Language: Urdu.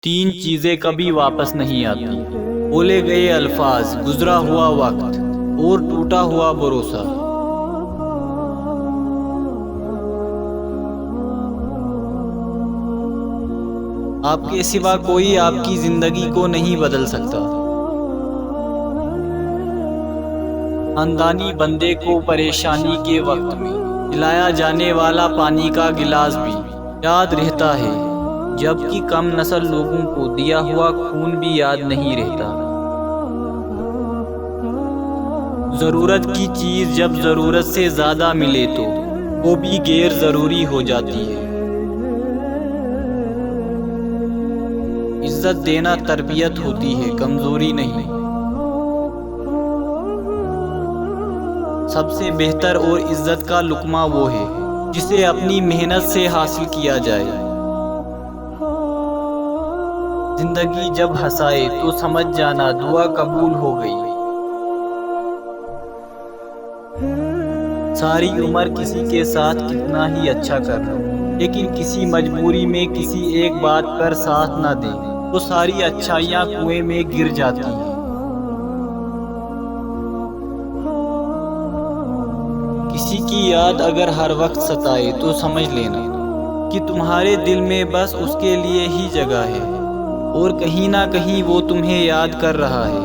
تین چیزیں کبھی واپس نہیں آتی: بولے گئے الفاظ، گزرا ہوا وقت اور ٹوٹا ہوا بھروسہ۔ آپ کے سوا کوئی آپ کی زندگی کو نہیں بدل سکتا۔ خاندانی بندے کو پریشانی کے وقت میں پلایا جانے والا پانی کا گلاس بھی یاد رہتا ہے، جبکہ کم نسل لوگوں کو دیا ہوا خون بھی یاد نہیں رہتا۔ ضرورت کی چیز جب ضرورت سے زیادہ ملے تو وہ بھی غیر ضروری ہو جاتی ہے۔ عزت دینا تربیت ہوتی ہے، کمزوری نہیں۔ سب سے بہتر اور عزت کا لقمہ وہ ہے جسے اپنی محنت سے حاصل کیا جائے۔ زندگی جب ہنسائے تو سمجھ جانا دعا قبول ہو گئی۔ ساری عمر کسی کے ساتھ کتنا ہی اچھا کر لو، لیکن کسی مجبوری میں کسی ایک بات پر ساتھ نہ دیں تو ساری اچھائیاں کنویں میں گر جاتی ہیں۔ کسی کی یاد اگر ہر وقت ستائے تو سمجھ لینا کہ تمہارے دل میں بس اس کے لیے ہی جگہ ہے، اور کہیں نہ کہیں وہ تمہیں یاد کر رہا ہے۔